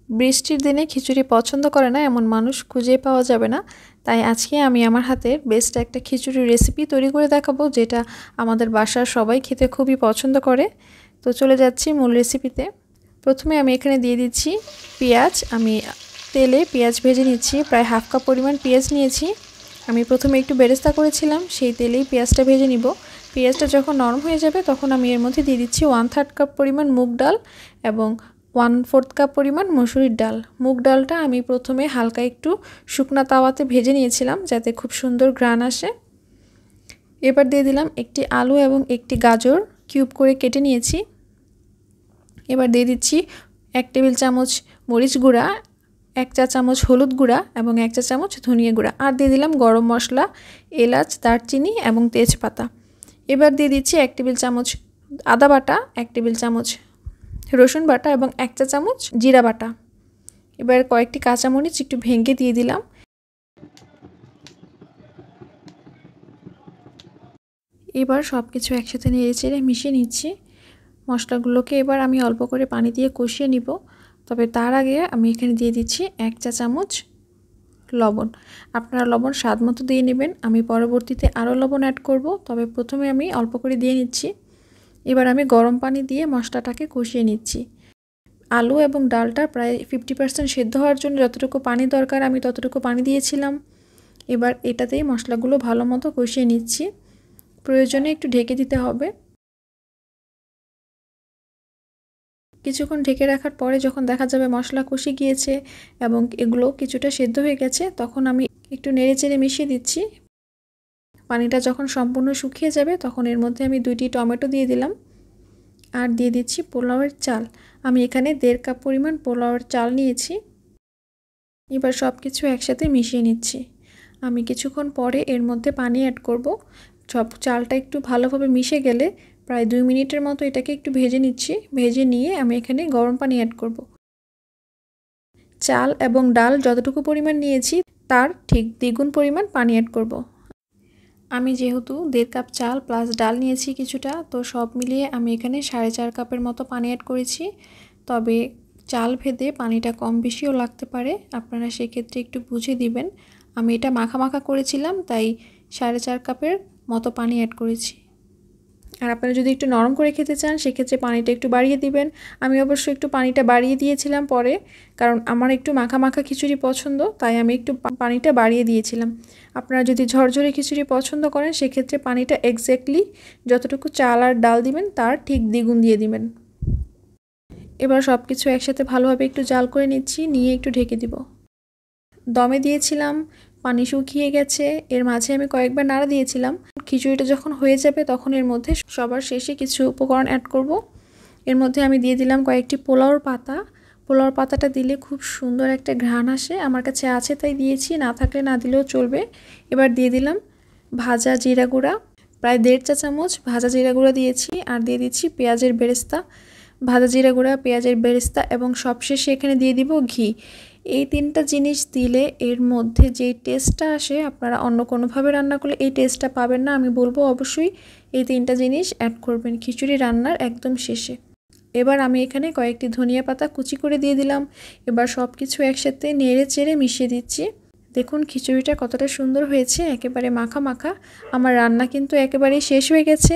বৃষ্টির দিনে খিচুড়ি পছন্দ করে না এমন মানুষ খুঁজে পাওয়া যাবে না। তাই আজকে আমি আমার হাতের বেস্ট একটা খিচুড়ির রেসিপি তৈরি করে দেখাবো, যেটা আমাদের বাসার সবাই খেতে খুবই পছন্দ করে। তো চলে যাচ্ছি মূল রেসিপিতে। প্রথমে আমি এখানে দিয়ে দিচ্ছি পেঁয়াজ। আমি তেলে পেঁয়াজ ভেজে নিচ্ছি, প্রায় হাফ কাপ পরিমাণ পেঁয়াজ নিয়েছি। আমি প্রথমে একটু বেরেস্তা করেছিলাম, সেই তেলেই পেঁয়াজটা ভেজে নিব। পেঁয়াজটা যখন নরম হয়ে যাবে তখন আমি এর মধ্যে দিয়ে দিচ্ছি 1/3 কাপ পরিমাণ মুগ ডাল এবং 1/4 কাপ পরিমাণ মসুরির ডাল। মুগ ডালটা আমি প্রথমে হালকা একটু শুকনা তাওয়াতে ভেজে নিয়েছিলাম যাতে খুব সুন্দর ঘ্রাণ আসে। এবার দিয়ে দিলাম একটি আলু এবং একটি গাজর কিউব করে কেটে নিয়েছি। এবার দিয়ে দিচ্ছি 1 টেবিল চামচ মরিচ গুঁড়া, 1 চা চামচ হলুদ গুঁড়া এবং 1 চা চামচ ধনিয়া গুঁড়া, আর দিয়ে দিলাম গরম মশলা, এলাচ, দারচিনি এবং তেজপাতা। এবার দিয়ে দিচ্ছি 1 টেবিল চামচ আদা বাটা, 1 টেবিল চামচ রসুন বাটা এবং 1 চা চামচ জিরা বাটা। এবার কয়েকটি কাঁচামরিচ একটু ভেঙে দিয়ে দিলাম। এবার সব কিছু একসাথে নেড়েচেড়ে মিশিয়ে নিচ্ছি। মশলাগুলোকে এবার আমি অল্প করে পানি দিয়ে কষিয়ে নিব। তবে তার আগে আমি এখানে দিয়ে দিচ্ছি 1 চা চামচ লবণ। আপনারা লবণ স্বাদ মতো দিয়ে নেবেন। আমি পরবর্তীতে আরও লবণ অ্যাড করব, তবে প্রথমে আমি অল্প করে দিয়ে নিচ্ছি। এবার আমি গরম পানি দিয়ে মশলাটাকে কষিয়ে নিচ্ছি। আলু এবং ডালটা প্রায় 50% সেদ্ধ হওয়ার জন্য যতটুকু পানি দরকার আমি ততটুকু পানি দিয়েছিলাম। এবার এটাতেই মশলাগুলো ভালো মতো কষিয়ে নিচ্ছি। প্রয়োজনে একটু ঢেকে দিতে হবে। কিছুক্ষণ ঢেকে রাখার পরে যখন দেখা যাবে মশলা কষে গিয়েছে এবং এগুলো কিছুটা সেদ্ধ হয়ে গেছে, তখন আমি একটু নেড়েচেড়ে মিশিয়ে দিচ্ছি। পানিটা যখন সম্পূর্ণ শুকিয়ে যাবে তখন এর মধ্যে আমি 2টি টমেটো দিয়ে দিলাম আর দিয়ে দিচ্ছি পোলাওয়ের চাল। আমি এখানে 1.5 কাপ পরিমাণ পোলাওয়ের চাল নিয়েছি। এবার সব কিছু একসাথে মিশিয়ে নিচ্ছি। আমি কিছুক্ষণ পরে এর মধ্যে পানি অ্যাড করব। সব চালটা একটু ভালোভাবে মিশে গেলে প্রায় 2 মিনিটের মতো এটাকে একটু ভেজে নিচ্ছি। ভেজে নিয়ে আমি এখানে গরম পানি অ্যাড করব। চাল এবং ডাল যতটুকু পরিমাণ নিয়েছি তার ঠিক দ্বিগুণ পরিমাণ পানি অ্যাড করব। আমি যেহেতু 1.5 কাপ চাল প্লাস ডাল নিয়েছি কিছুটা, তো সব মিলিয়ে আমি এখানে 4.5 কাপের মতো পানি অ্যাড করেছি। তবে চাল ভেদে পানিটা কম বেশিও লাগতে পারে, আপনারা সেক্ষেত্রে একটু বুঝে দিবেন। আমি এটা মাখা মাখা করেছিলাম, তাই 4.5 কাপের মতো পানি অ্যাড করেছি। আর আপনারা যদি একটু নরম করে খেতে চান সেক্ষেত্রে পানিটা একটু বাড়িয়ে দিবেন। আমি অবশ্য একটু পানিটা বাড়িয়ে দিয়েছিলাম পরে, কারণ আমার একটু মাখা মাখা খিচুড়ি পছন্দ, তাই আমি একটু পানিটা বাড়িয়ে দিয়েছিলাম। আপনারা যদি ঝরঝরে খিচুড়ি পছন্দ করেন সেক্ষেত্রে পানিটা এক্স্যাক্টলি যতটুকু চাল আর ডাল দিবেন তার ঠিক দ্বিগুণ দিয়ে দিবেন। এবার সব কিছু একসাথে ভালোভাবে একটু জাল করে নিচ্ছি, নিয়ে একটু ঢেকে দিব। দমে দিয়েছিলাম, পানি শুকিয়ে গেছে, এর মাঝে আমি কয়েকবার নাড়া দিয়েছিলাম। খিচুড়িটা যখন হয়ে যাবে তখন এর মধ্যে সবার শেষে কিছু উপকরণ অ্যাড করব। এর মধ্যে আমি দিয়ে দিলাম কয়েকটি পোলাওর পাতা। পোলাওর পাতাটা দিলে খুব সুন্দর একটা ঘ্রাণ আসে, আমার কাছে আছে তাই দিয়েছি, না থাকলে না দিলেও চলবে। এবার দিয়ে দিলাম ভাজা জিরা গুঁড়া, প্রায় 1.5 চা চামচ ভাজা জিরা গুঁড়া দিয়েছি। আর দিয়ে দিচ্ছি পেঁয়াজের বেরেস্তা, ভাজা জিরা গুঁড়া, পেঁয়াজের বেরেস্তা এবং সবশেষে এখানে দিয়ে দিব ঘি। এই 3টা জিনিস দিলে এর মধ্যে যেই টেস্টটা আসে আপনারা অন্য কোনোভাবে রান্না করলে এই টেস্টটা পাবেন না। আমি বলবো অবশ্যই এই 3টা জিনিস অ্যাড করবেন খিচুড়ি রান্নার একদম শেষে। এবার আমি এখানে কয়েকটি ধনিয়া পাতা কুচি করে দিয়ে দিলাম। এবার সব কিছু একসাথে নেড়ে চেড়ে মিশিয়ে দিচ্ছি। দেখুন খিচুড়িটা কতটা সুন্দর হয়েছে, একেবারে মাখা মাখা। আমার রান্না কিন্তু একেবারেই শেষ হয়ে গেছে।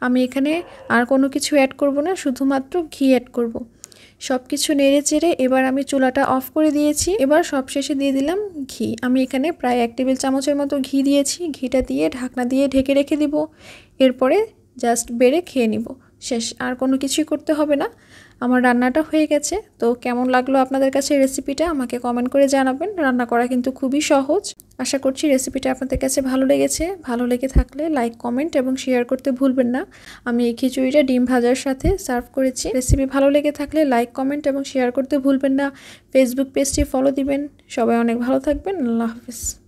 আমি এখানে আর কোনো কিছু অ্যাড করব না, শুধুমাত্র ঘি অ্যাড করব। সব কিছু নেড়ে চেড়ে এবার আমি চুলাটা অফ করে দিয়েছি। এবার সবশেষে দিয়ে দিলাম ঘি। আমি এখানে প্রায় 1 টেবিল চামচের মতো ঘি দিয়েছি। ঘিটা দিয়ে ঢাকনা দিয়ে ঢেকে রেখে দিব। এরপরে জাস্ট বেড়ে খেয়ে নিব, শেষ। আর কোনো কিছুই করতে হবে না। আমার রান্নাটা হয়ে গেছে। তো কেমন লাগলো আপনাদের কাছে রেসিপিটা আমাকে কমেন্ট করে জানাবেন। রান্না করা কিন্তু খুবই সহজ। আশা করছি রেসিপিটা আপনাদের কাছে ভালো লেগেছে। ভালো লেগে থাকলে লাইক, কমেন্ট এবং শেয়ার করতে ভুলবেন না। আমি এই খিচুড়িটা ডিম ভাজার সাথে সার্ভ করেছি। রেসিপি ভালো লেগে থাকলে লাইক, কমেন্ট এবং শেয়ার করতে ভুলবেন না। ফেসবুক পেজটি ফলো দিবেন। সবাই অনেক ভালো থাকবেন। আল্লাহ হাফেজ।